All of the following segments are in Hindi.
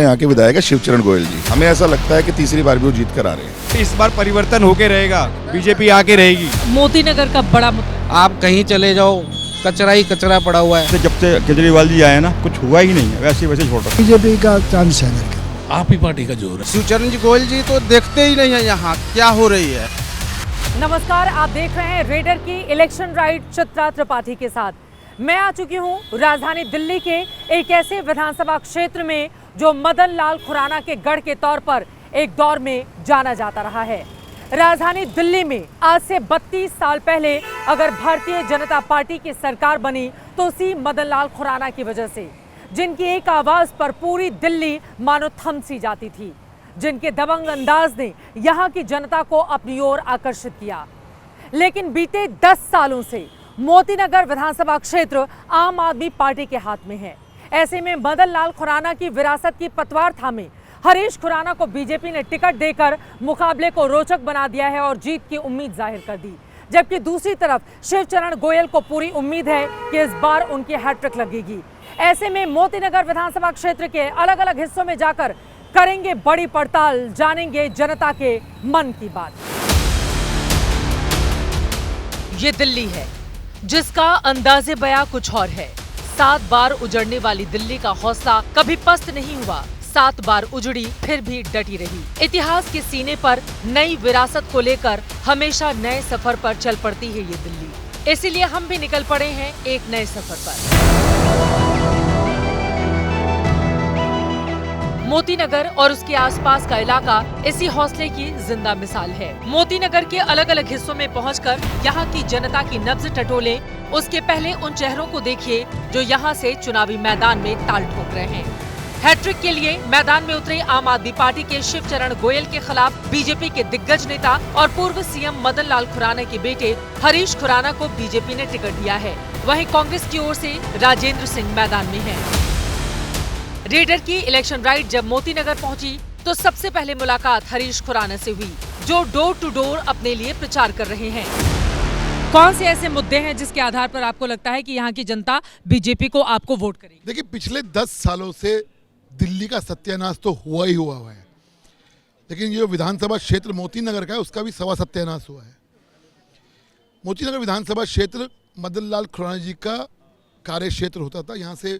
अपने यहाँ के विधायक है शिवचरण गोयल जी। हमें ऐसा लगता है कि तीसरी बार भी वो जीत कर आ रहे हैं। इस बार परिवर्तन होके रहेगा, बीजेपी आके रहेगी। मोती नगर का बड़ा मुद्दा, आप कहीं चले जाओ कचरा ही कचरा पड़ा हुआ है। जब से केजरीवाल जी आए ना कुछ हुआ ही नहीं है, वैसे वैसे छोड़ रहा। बीजेपी का चांस है मेरे का। आप ही पार्टी का जोर है। शिवचरण गोयल जी तो देखते ही नहीं है यहाँ क्या हो रही है। नमस्कार, आप देख रहे हैं रेडर की इलेक्शन राइड चित्रा त्रिपाठी के साथ। मैं आ चुकी हूं राजधानी दिल्ली के एक ऐसे विधानसभा क्षेत्र में जो मदन लाल खुराना के गढ़ के तौर पर एक दौर में जाना जाता रहा है। राजधानी दिल्ली में आज से 32 साल पहले अगर भारतीय जनता पार्टी की सरकार बनी तो उसी मदन लाल खुराना की वजह से, जिनकी एक आवाज पर पूरी दिल्ली मानो थम सी जाती थी, जिनके दबंग अंदाज ने यहाँ की जनता को अपनी ओर आकर्षित किया। लेकिन बीते 10 सालों से मोती नगर विधानसभा क्षेत्र आम आदमी पार्टी के हाथ में है। ऐसे में मदन लाल खुराना की विरासत की पतवार थामे हरीश खुराना को बीजेपी ने टिकट देकर मुकाबले को रोचक बना दिया है और जीत की उम्मीद जाहिर कर दी। जबकि दूसरी तरफ शिवचरण गोयल को पूरी उम्मीद है कि इस बार उनकी हैट्रिक लगेगी। ऐसे में मोती नगर विधानसभा क्षेत्र के अलग अलग हिस्सों में जाकर करेंगे बड़ी पड़ताल, जानेंगे जनता के मन की बात। ये दिल्ली है जिसका अंदाजे बयां कुछ और है। 7 बार उजड़ने वाली दिल्ली का हौसला कभी पस्त नहीं हुआ। 7 बार उजड़ी फिर भी डटी रही। इतिहास के सीने पर नई विरासत को लेकर हमेशा नए सफर पर चल पड़ती है ये दिल्ली। इसीलिए हम भी निकल पड़े हैं एक नए सफर पर। मोती नगर और उसके आसपास का इलाका इसी हौसले की जिंदा मिसाल है। मोती नगर के अलग अलग हिस्सों में पहुंचकर यहाँ की जनता की नब्ज टटोले। उसके पहले उन चेहरों को देखिए जो यहाँ से चुनावी मैदान में ताल ठोक रहे हैं। हैट्रिक के लिए मैदान में उतरे आम आदमी पार्टी के शिवचरण गोयल के खिलाफ बीजेपी के दिग्गज नेता और पूर्व सीएम मदन लाल खुराना के बेटे हरीश खुराना को बीजेपी ने टिकट दिया है। वहीं कांग्रेस की ओर से राजेंद्र सिंह मैदान में है। रेडर की इलेक्शन राइड जब मोती नगर पहुंची तो सबसे पहले मुलाकात हरीश खुराना से हुई, जो डोर टू डोर अपने लिए प्रचार कर रहे हैं। कौन से ऐसे मुद्दे हैं जिसके आधार पर आपको लगता है कि यहाँ की जनता बीजेपी को आपको वोट करेगी? देखिए, पिछले 10 सालों से दिल्ली का सत्यानाश तो हुआ ही हुआ है, लेकिन ये विधानसभा क्षेत्र मोती नगर का है उसका भी सवा सत्यानाश हुआ है। मोती नगर विधानसभा क्षेत्र मदन लाल खुराना जी का कार्य क्षेत्र होता था। यहाँ से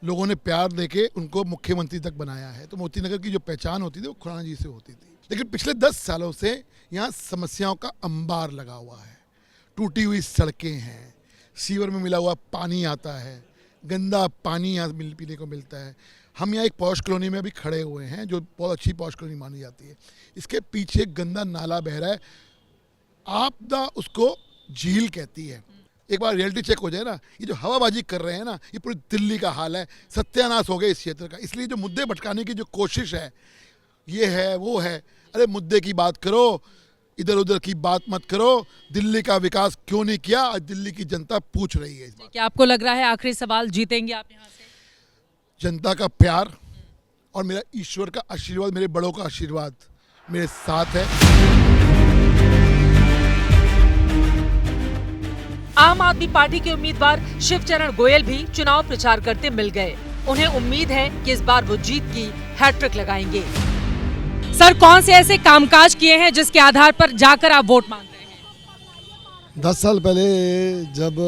लोगों ने प्यार देके उनको मुख्यमंत्री तक बनाया है। तो मोती नगर की जो पहचान होती थी वो खुराना जी से होती थी। लेकिन पिछले 10 सालों से यहाँ समस्याओं का अंबार लगा हुआ है। टूटी हुई सड़कें हैं, सीवर में मिला हुआ पानी आता है, गंदा पानी यहाँ पीने को मिलता है। हम यहाँ एक पॉश कॉलोनी में भी खड़े हुए हैं जो बहुत अच्छी पॉश कॉलोनी मानी जाती है। इसके पीछे गंदा नाला बह रहा है। आपदा उसको झील कहती है। एक बार रियलिटी चेक हो जाए ना, ये जो हवाबाजी कर रहे हैं ना, ये पूरी दिल्ली का हाल है। सत्यानाश हो गया इस क्षेत्र का। इसलिए जो मुद्दे भटकाने की जो कोशिश है, ये है वो है, अरे मुद्दे की बात करो, इधर उधर की बात मत करो। दिल्ली का विकास क्यों नहीं किया, आज दिल्ली की जनता पूछ रही है इस बात। क्या आपको लग रहा है आखिरी सवाल, जीतेंगे आप यहाँ से? जनता का प्यार और मेरा ईश्वर का आशीर्वाद, मेरे बड़ों का आशीर्वाद मेरे साथ है। आम आदमी पार्टी के उम्मीदवार शिवचरण गोयल भी चुनाव प्रचार करते मिल गए। उन्हें उम्मीद है कि इस बार वो जीत की हैट्रिक लगाएंगे। सर, कौन से ऐसे कामकाज किए हैं जिसके आधार पर जाकर आप वोट मांग रहे हैं? 10 साल पहले जब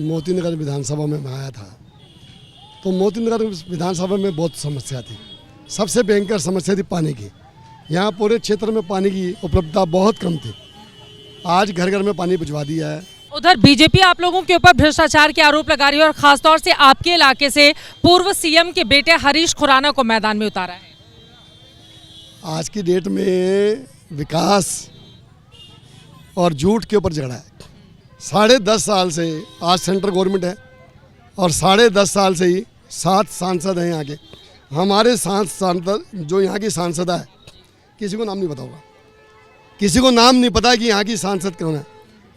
मोती नगर विधानसभा में मैं आया था तो मोती नगर विधानसभा में बहुत समस्या थी। सबसे भयंकर समस्या थी पानी की। यहाँ पूरे क्षेत्र में पानी की उपलब्धता बहुत कम थी। आज घर घर में पानी पहुँचवा दिया है। उधर बीजेपी आप लोगों के ऊपर भ्रष्टाचार के आरोप लगा रही है और खासतौर से आपके इलाके से पूर्व सीएम के बेटे हरीश खुराना को मैदान में उतारा है। आज की डेट में विकास और झूठ के ऊपर झगड़ा है। 10.5 साल से आज सेंट्रल गवर्नमेंट है और 10.5 साल से ही 7 सांसद हैं यहाँ के। हमारे सांसद जो यहाँ की सांसद है, किसी को नाम नहीं पता होगा, किसी को नाम नहीं पता कि यहाँ की सांसद कौन है।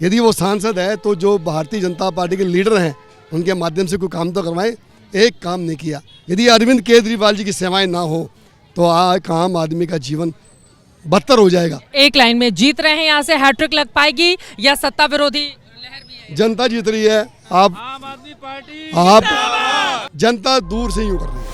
यदि वो सांसद है तो जो भारतीय जनता पार्टी के लीडर हैं उनके माध्यम से कोई काम तो करवाएं। एक काम नहीं किया। यदि अरविंद केजरीवाल जी की सेवाएं ना हो तो आम आदमी का जीवन बदतर हो जाएगा। एक लाइन में, जीत रहे हैं यहाँ से, हैट्रिक लग पाएगी या सत्ता विरोधी लहर भी है? जनता जीत रही है। आप आम आदमी पार्टी, आप जनता दूर से यूं कर रही है।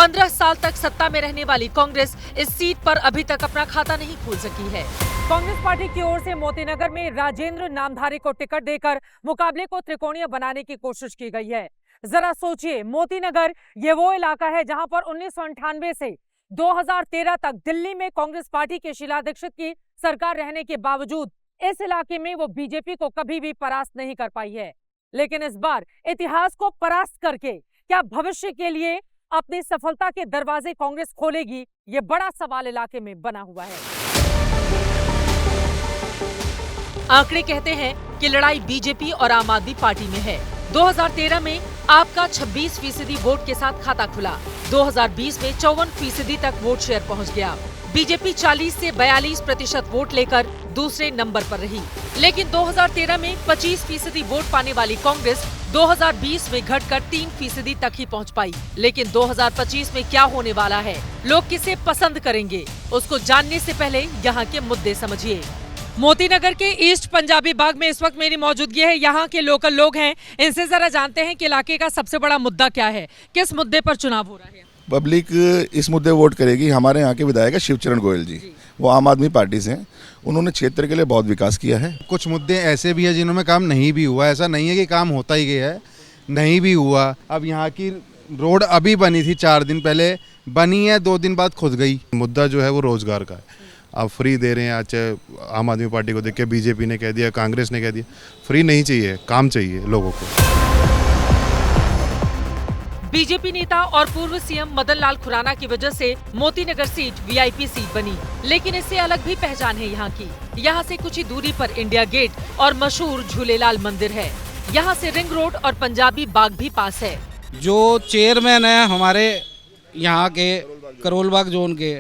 15 साल तक सत्ता में रहने वाली कांग्रेस इस सीट पर अभी तक अपना खाता नहीं खोल सकी है। कांग्रेस पार्टी की ओर से मोतीनगर में राजेंद्र नामधारी को टिकट देकर मुकाबले को त्रिकोणीय बनाने की कोशिश की गई है। जरा सोचिए, मोतीनगर ये वो इलाका है जहां पर 1998 से 2013 तक दिल्ली में कांग्रेस पार्टी के शीला दीक्षित की सरकार रहने के बावजूद इस इलाके में वो बीजेपी को कभी भी परास्त नहीं कर पाई है। लेकिन इस बार इतिहास को परास्त करके क्या भविष्य के लिए अपनी सफलता के दरवाजे कांग्रेस खोलेगी, ये बड़ा सवाल इलाके में बना हुआ है। आंकड़े कहते हैं कि लड़ाई बीजेपी और आम आदमी पार्टी में है। 2013 में आपका 26% वोट के साथ खाता खुला। 2020 में 54% तक वोट शेयर पहुंच गया। बीजेपी 40 से 42% वोट लेकर दूसरे नंबर पर रही। लेकिन 2013 में 25% वोट पाने वाली कांग्रेस 2020 में घटकर 3% तक ही पहुंच पाई। लेकिन 2025 में क्या होने वाला है, लोग किसे पसंद करेंगे, उसको जानने से पहले यहाँ के मुद्दे समझिए। मोतीनगर के ईस्ट पंजाबी बाग में इस वक्त मेरी मौजूदगी है। यहाँ के लोकल लोग हैं, इनसे जरा जानते हैं कि इलाके का सबसे बड़ा मुद्दा क्या है, किस मुद्दे पर चुनाव हो रहा है। पब्लिक इस मुद्दे वोट करेगी। हमारे यहाँ के विधायक है शिवचरण गोयल जी, वो आम आदमी पार्टी से हैं। उन्होंने क्षेत्र के लिए बहुत विकास किया है। कुछ मुद्दे ऐसे भी है जिन्होंने काम नहीं भी हुआ, ऐसा नहीं है कि काम होता ही गया है, नहीं भी हुआ। अब यहाँ की रोड अभी बनी थी, 4 दिन पहले बनी है, 2 दिन बाद खुद गई। मुद्दा जो है वो रोजगार का है। आप फ्री दे रहे हैं, आज आम आदमी पार्टी को देख के बीजेपी ने कह दिया, कांग्रेस ने कह दिया, फ्री नहीं चाहिए, काम चाहिए लोगों को। बीजेपी नेता और पूर्व सीएम मदन लाल खुराना की वजह से मोतीनगर सीट वीआईपी सीट बनी। लेकिन इससे अलग भी पहचान है यहाँ की। यहाँ से कुछ ही दूरी पर इंडिया गेट और मशहूर झूलेलाल मंदिर है। यहाँ से रिंग रोड और पंजाबी बाग भी पास है। जो चेयरमैन है हमारे यहाँ के करोल बाग जोन के,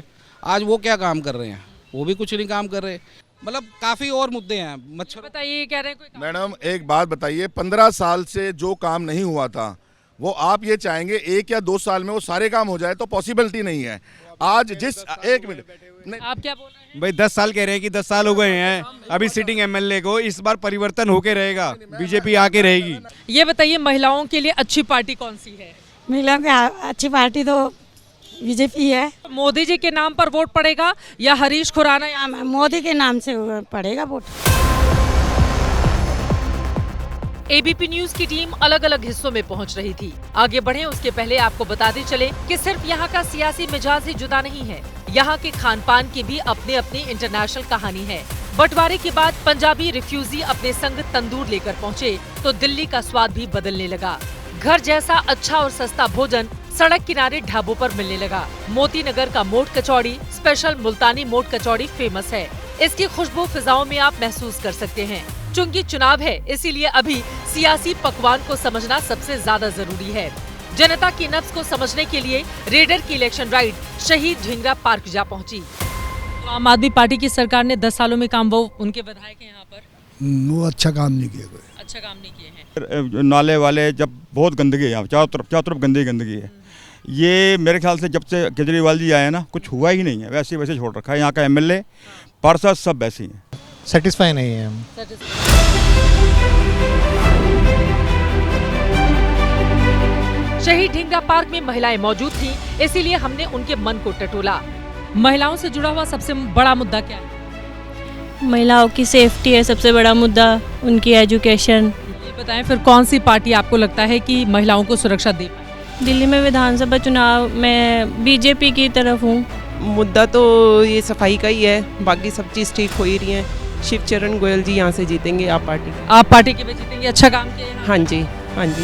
आज वो क्या काम कर रहे हैं? वो भी कुछ नहीं काम कर रहे। मतलब काफी और मुद्दे हैं। मच्छर बताइए, कह रहे हैं कोई मैडम एक बात बताइए, 15 साल से जो काम नहीं हुआ था वो आप ये चाहेंगे 1 या 2 साल में वो सारे काम हो जाए, तो पॉसिबिलिटी नहीं है। आज जिस 1 मिनट आप क्या बोल रहे हैं? भाई 10 साल कह रहे हैं कि 10 साल हो गए हैं अभी सिटिंग एमएलए को। इस बार परिवर्तन होके रहेगा, बीजेपी आके रहेगी। ये बताइए, महिलाओं के लिए अच्छी पार्टी कौन सी है? महिलाओं की अच्छी पार्टी तो बीजेपी है। मोदी जी के नाम पर वोट पड़ेगा या हरीश खुराना? या मोदी के नाम से पड़ेगा वोट। एबीपी न्यूज की टीम अलग अलग हिस्सों में पहुंच रही थी। आगे बढ़े उसके पहले आपको बताते चले कि सिर्फ यहाँ का सियासी मिजाज ही जुदा नहीं है, यहाँ के खान पान की भी अपनी अपनी इंटरनेशनल कहानी है। बंटवारे के बाद पंजाबी रिफ्यूजी अपने संग तंदूर लेकर पहुँचे तो दिल्ली का स्वाद भी बदलने लगा। घर जैसा अच्छा और सस्ता भोजन सड़क किनारे ढाबों पर मिलने लगा। मोतीनगर का मोट कचौड़ी, स्पेशल मुल्तानी मोट कचौड़ी फेमस है। इसकी खुशबू फिजाओं में आप महसूस कर सकते हैं। चूंकि चुनाव है, इसीलिए अभी सियासी पकवान को समझना सबसे ज्यादा जरूरी है। जनता की नब्ज को समझने के लिए रेडर की इलेक्शन राइड शहीद ढींगरा पार्क जा पहुंची। तो आम आदमी पार्टी की सरकार ने 10 सालों में काम, वो उनके विधायक हैं यहाँ पर, वो अच्छा काम नहीं किया कोई। अच्छा काम नहीं किए हैं। नाले वाले जब बहुत गंदगी है यहाँ, चारों तरफ गंदगी है। ये मेरे ख्याल से जब से केजरीवाल जी आए ना, कुछ हुआ ही नहीं है, वैसे वैसे छोड़ रखा है। यहाँ का एमएलए पार्षद सब वैसे ही हैं। सेटिस्फाई नहीं है हम। शहीद ढींगरा पार्क में महिलाएं मौजूद थीं, इसीलिए हमने उनके मन को टटोला। महिलाओं से जुड़ा हुआ सबसे बड़ा मुद्दा क्या है? महिलाओं की सेफ्टी है सबसे बड़ा मुद्दा, उनकी एजुकेशन। ये बताएं, फिर कौन सी पार्टी आपको लगता है कि महिलाओं को सुरक्षा दे पाए? दिल्ली में विधानसभा चुनाव में बीजेपी की तरफ हूँ। मुद्दा तो ये सफाई का ही है, बाकी सब चीज़ ठीक हो ही रही है। शिवचरण गोयल जी यहाँ से जीतेंगे, आप पार्टी के भी जीतेंगे। अच्छा काम किया है। हाँ जी, हाँ जी।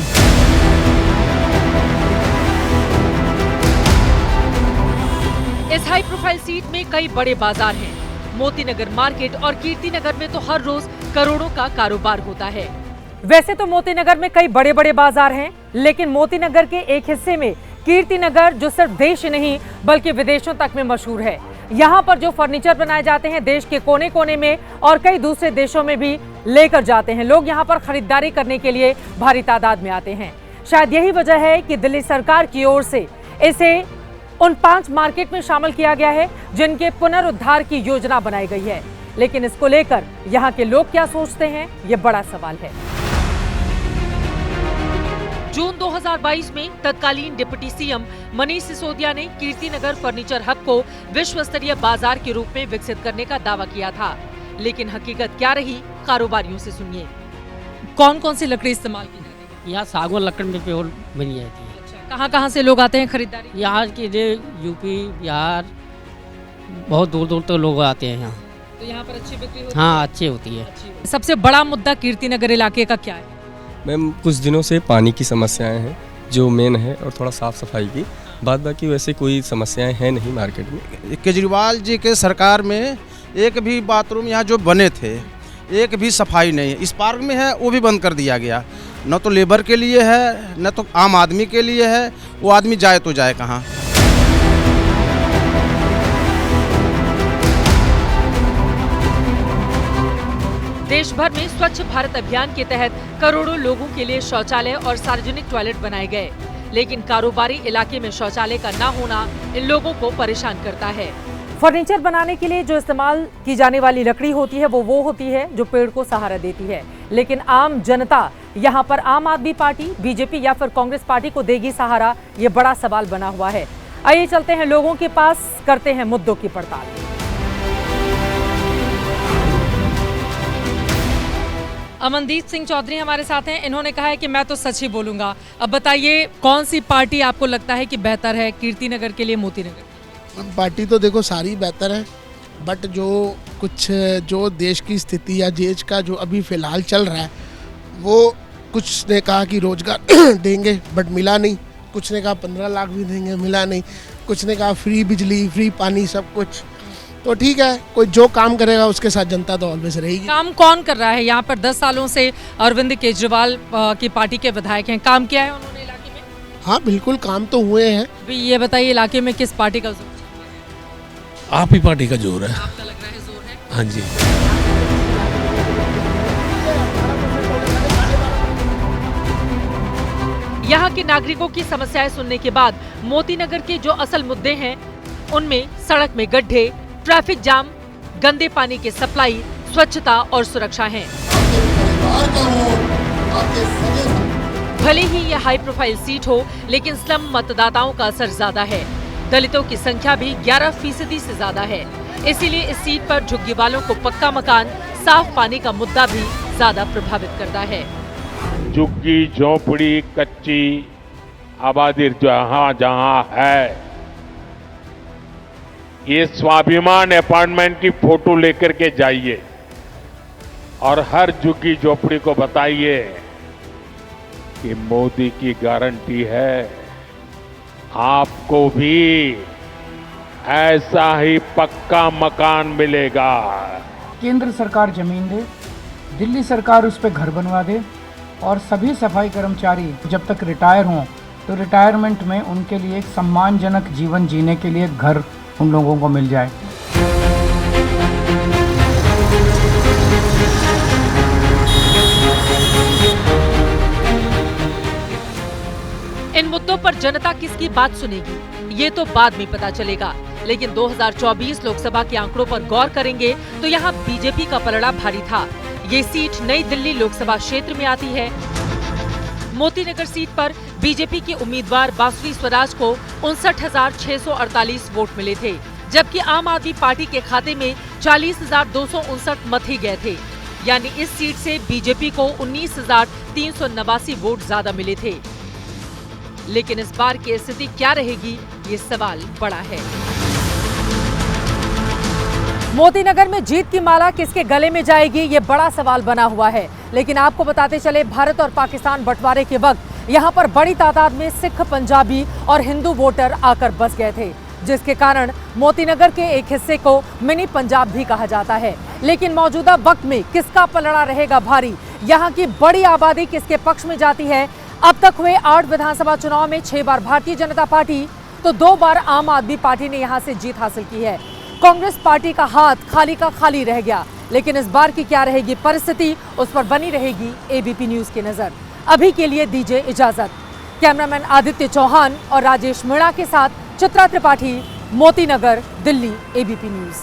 इस हाई प्रोफाइल सीट में कई बड़े बाजार हैं। मोतीनगर मार्केट और कीर्तिनगर में तो हर रोज करोड़ों का कारोबार होता है। वैसे तो मोतीनगर में कई बड़े बड़े बाजार हैं, लेकिन मोतीनगर के एक हिस्से में कीर्तिनगर, जो सिर्फ देश ही नहीं बल्कि विदेशों तक में मशहूर है। यहाँ पर जो फर्नीचर बनाए जाते हैं देश के कोने कोने में और कई दूसरे देशों में भी लेकर जाते हैं। लोग यहाँ पर खरीदारी करने के लिए भारी तादाद में आते हैं। शायद यही वजह है कि दिल्ली सरकार की ओर से इसे उन 5 मार्केट में शामिल किया गया है जिनके पुनरुद्धार की योजना बनाई गई है। लेकिन इसको लेकर यहाँ के लोग क्या सोचते हैं, ये बड़ा सवाल है। जून 2022 में तत्कालीन डिप्टी सीएम मनीष सिसोदिया ने कीर्तिनगर फर्नीचर हब को विश्व स्तरीय बाजार के रूप में विकसित करने का दावा किया था, लेकिन हकीकत क्या रही, कारोबारियों से सुनिए। कौन कौन सी लकड़ी इस्तेमाल की जाती है? यहाँ सागवान लकड़ी में प्योर बनी जाती है। अच्छा, कहाँ से लोग आते हैं खरीदारी? यहाँ के जो यूपी बिहार बहुत दूर दूर तक लोग आते हैं यहाँ। तो यहाँ पर अच्छी बिक्री होती हाँ, अच्छी होती है। सबसे बड़ा मुद्दा कीर्तिनगर इलाके का क्या है? मैम, कुछ दिनों से पानी की समस्याएं हैं जो मेन है, और थोड़ा साफ सफाई की। बाद बाकी वैसे कोई समस्याएं हैं नहीं मार्केट में। केजरीवाल जी के सरकार में एक भी बाथरूम यहाँ जो बने थे, एक भी सफाई नहीं है। इस पार्क में है, वो भी बंद कर दिया गया। न तो लेबर के लिए है, न तो आम आदमी के लिए है। वो आदमी जाए तो जाए कहाँ। देश भर में स्वच्छ भारत अभियान के तहत करोड़ों लोगों के लिए शौचालय और सार्वजनिक टॉयलेट बनाए गए, लेकिन कारोबारी इलाके में शौचालय का न होना इन लोगों को परेशान करता है। फर्नीचर बनाने के लिए जो इस्तेमाल की जाने वाली लकड़ी होती है वो होती है जो पेड़ को सहारा देती है, लेकिन आम जनता यहाँ पर आम आदमी पार्टी, बीजेपी या फिर कांग्रेस पार्टी को देगी सहारा, ये बड़ा सवाल बना हुआ है। आइए चलते हैं लोगों के पास, करते हैं मुद्दों की पड़ताल। अमनदीप सिंह चौधरी हमारे साथ हैं। इन्होंने कहा है कि मैं तो सच ही बोलूंगा। अब बताइए, कौन सी पार्टी आपको लगता है कि बेहतर है कीर्तिनगर के लिए, मोतीनगर? पार्टी तो देखो सारी बेहतर है, बट जो देश की स्थिति या देश का जो अभी फिलहाल चल रहा है, वो कुछ ने कहा कि रोजगार देंगे बट मिला नहीं, कुछ ने कहा 15 लाख भी देंगे, मिला नहीं, कुछ ने कहा फ्री बिजली, फ्री पानी, सब कुछ। तो ठीक है, कोई जो काम करेगा उसके साथ जनता तो ऑलवेज रहेगी। काम कौन कर रहा है? यहाँ पर 10 सालों से अरविंद केजरीवाल की पार्टी के विधायक हैं। काम किया है उन्होंने इलाके में? हाँ बिल्कुल, काम तो हुए हैं। अभी ये बताइए, इलाके में किस पार्टी का जोर? आप ही पार्टी का जोर है। आपका लग रहा है जोर है? हाँ जी। यहाँ के नागरिकों की समस्याएं सुनने के बाद मोतीनगर के जो असल मुद्दे हैं, उनमें सड़क में गड्ढे, ट्रैफिक जाम, गंदे पानी की सप्लाई, स्वच्छता और सुरक्षा हैं। भले ही ये हाई प्रोफाइल सीट हो, लेकिन स्लम मतदाताओं का असर ज्यादा है। दलितों की संख्या भी 11% से ज्यादा है। इसीलिए इस सीट पर झुग्गी वालों को पक्का मकान, साफ पानी का मुद्दा भी ज्यादा प्रभावित करता है। झुग्गी झोपड़ी कच्ची आबादी जहाँ जहाँ है, ये स्वाभिमान अपार्टमेंट की फोटो लेकर के जाइए और हर झुग्गी झोपड़ी को बताइए कि मोदी की गारंटी है, आपको भी ऐसा ही पक्का मकान मिलेगा। केंद्र सरकार जमीन दे, दिल्ली सरकार उस पर घर बनवा दे, और सभी सफाई कर्मचारी जब तक रिटायर हों तो रिटायरमेंट में उनके लिए एक सम्मानजनक जीवन जीने के लिए घर उन लोगों को मिल जाए। इन मुद्दों पर जनता किसकी बात सुनेगी, ये तो बाद में पता चलेगा, लेकिन 2024 लोकसभा के आंकड़ों पर गौर करेंगे तो यहाँ बीजेपी का पलड़ा भारी था। ये सीट नई दिल्ली लोकसभा क्षेत्र में आती है। मोतीनगर सीट पर बीजेपी के उम्मीदवार बासुरी स्वराज को 59,648 वोट मिले थे, जबकि आम आदमी पार्टी के खाते में 40,259 मत ही गए थे। यानी इस सीट से बीजेपी को 19,389 वोट ज्यादा मिले थे। लेकिन इस बार की स्थिति क्या रहेगी, ये सवाल बड़ा है। मोतीनगर में जीत की माला किसके गले में जाएगी, ये बड़ा सवाल बना हुआ है। लेकिन आपको बताते चले, भारत और पाकिस्तान बंटवारे के वक्त यहाँ पर बड़ी तादाद में सिख, पंजाबी और हिंदू वोटर आकर बस गए थे, जिसके कारण मोतीनगर के एक हिस्से को मिनी पंजाब भी कहा जाता है। लेकिन मौजूदा वक्त में किसका पलड़ा रहेगा भारी, यहाँ की बड़ी आबादी किसके पक्ष में जाती है? अब तक हुए 8 विधानसभा चुनाव में 6 बार भारतीय जनता पार्टी तो 2 बार आम आदमी पार्टी ने यहाँ से जीत हासिल की है। कांग्रेस पार्टी का हाथ खाली का खाली रह गया। लेकिन इस बार की क्या रहेगी परिस्थिति, उस पर बनी रहेगी एबीपी न्यूज की नजर। अभी के लिए दीजिए इजाजत। कैमरामैन आदित्य चौहान और राजेश मीणा के साथ Chitra Tripathi, Motinagar, Delhi, ABP news.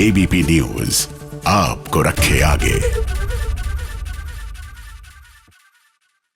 ABP news आपको रखे आगे।